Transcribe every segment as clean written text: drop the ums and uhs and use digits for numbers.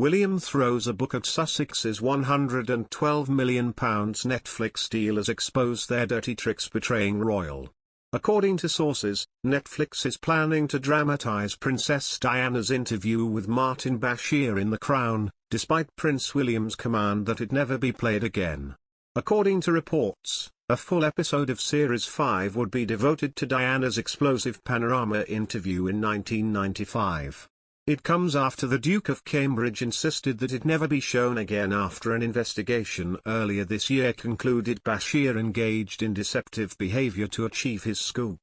William throws a book at Sussex's £112 million Netflix deal as expose their dirty tricks betraying royal. According to sources, Netflix is planning to dramatize Princess Diana's interview with Martin Bashir in The Crown, despite Prince William's command that it never be played again. According to reports, a full episode of Series 5 would be devoted to Diana's explosive Panorama interview in 1995. It comes after the Duke of Cambridge insisted that it never be shown again after an investigation earlier this year concluded Bashir engaged in deceptive behavior to achieve his scoop.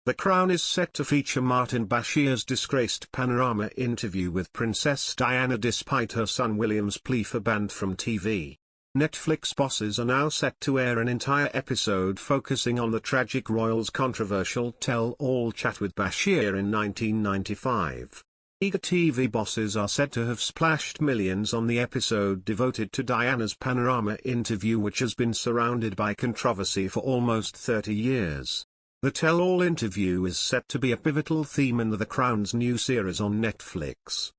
The Crown is set to feature Martin Bashir's disgraced Panorama interview with Princess Diana despite her son William's plea for ban from TV. Netflix bosses are now set to air an entire episode focusing on the tragic royal's controversial tell-all chat with Bashir in 1995. Eager TV bosses are said to have splashed millions on the episode devoted to Diana's Panorama interview, which has been surrounded by controversy for almost 30 years. The tell-all interview is set to be a pivotal theme in The Crown's new series on Netflix.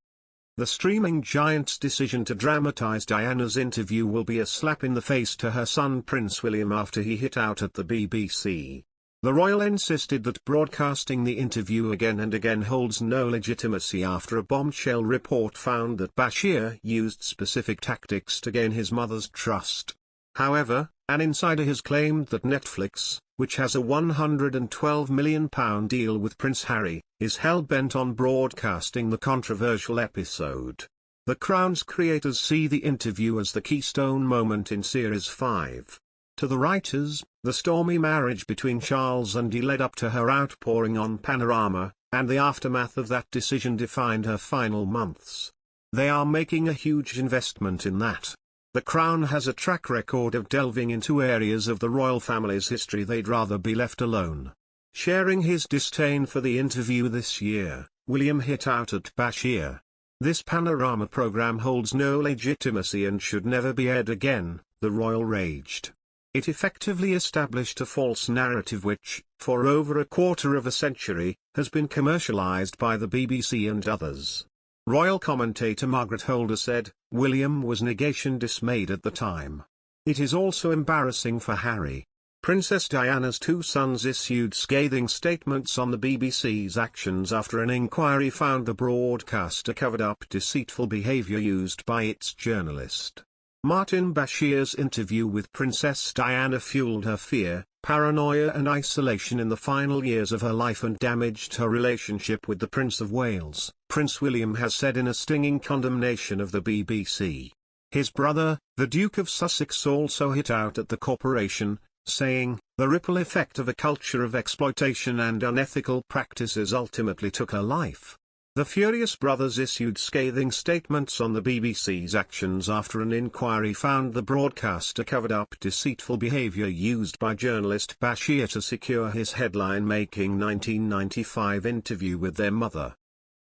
The streaming giant's decision to dramatize Diana's interview will be a slap in the face to her son Prince William after he hit out at the BBC. The royal insisted that broadcasting the interview again and again holds no legitimacy after a bombshell report found that Bashir used specific tactics to gain his mother's trust. However, an insider has claimed that Netflix, which has a £112 million deal with Prince Harry, is hell-bent on broadcasting the controversial episode. The Crown's creators see the interview as the keystone moment in Series 5. To the writers, the stormy marriage between Charles and Di led up to her outpouring on Panorama, and the aftermath of that decision defined her final months. They are making a huge investment in that. The Crown has a track record of delving into areas of the royal family's history they'd rather be left alone. Sharing his disdain for the interview this year, William hit out at Bashir. This Panorama program holds no legitimacy and should never be aired again, the royal raged. It effectively established a false narrative which, for over a quarter of a century, has been commercialized by the BBC and others. Royal commentator Margaret Holder said, William was negation dismayed at the time. It is also embarrassing for Harry. Princess Diana's two sons issued scathing statements on the BBC's actions after an inquiry found the broadcaster covered up deceitful behavior used by its journalist. Martin Bashir's interview with Princess Diana fueled her fear, paranoia and isolation in the final years of her life and damaged her relationship with the Prince of Wales, Prince William has said in a stinging condemnation of the BBC. His brother, the Duke of Sussex, also hit out at the corporation, saying, "The ripple effect of a culture of exploitation and unethical practices ultimately took her life." The furious brothers issued scathing statements on the BBC's actions after an inquiry found the broadcaster covered up deceitful behavior used by journalist Bashir to secure his headline-making 1995 interview with their mother.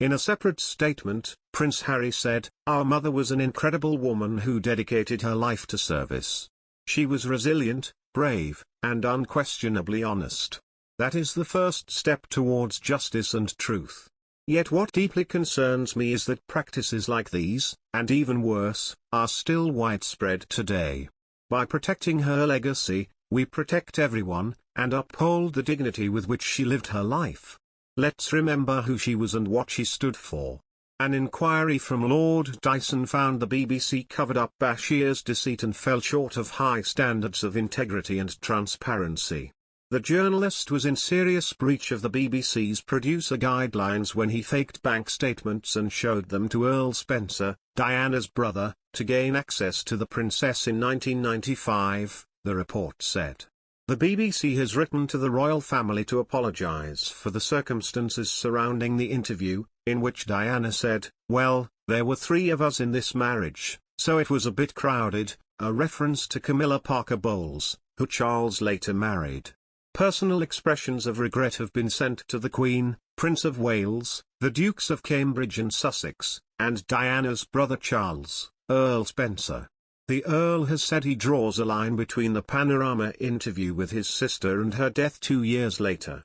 In a separate statement, Prince Harry said, "Our mother was an incredible woman who dedicated her life to service. She was resilient, brave, and unquestionably honest. That is the first step towards justice and truth. Yet what deeply concerns me is that practices like these, and even worse, are still widespread today. By protecting her legacy, we protect everyone, and uphold the dignity with which she lived her life. Let's remember who she was and what she stood for." An inquiry from Lord Dyson found the BBC covered up Bashir's deceit and fell short of high standards of integrity and transparency. The journalist was in serious breach of the BBC's producer guidelines when he faked bank statements and showed them to Earl Spencer, Diana's brother, to gain access to the princess in 1995, the report said. The BBC has written to the royal family to apologise for the circumstances surrounding the interview, in which Diana said, "Well, there were three of us in this marriage, so it was a bit crowded," a reference to Camilla Parker Bowles, who Charles later married. Personal expressions of regret have been sent to the Queen, Prince of Wales, the Dukes of Cambridge and Sussex, and Diana's brother Charles, Earl Spencer. The Earl has said he draws a line between the Panorama interview with his sister and her death 2 years later.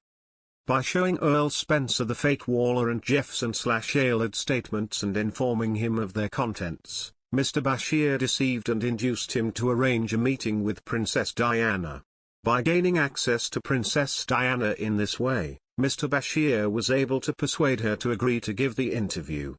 By showing Earl Spencer the fake Waller and Jeffson/Aylard statements and informing him of their contents, Mr. Bashir deceived and induced him to arrange a meeting with Princess Diana. By gaining access to Princess Diana in this way, Mr. Bashir was able to persuade her to agree to give the interview.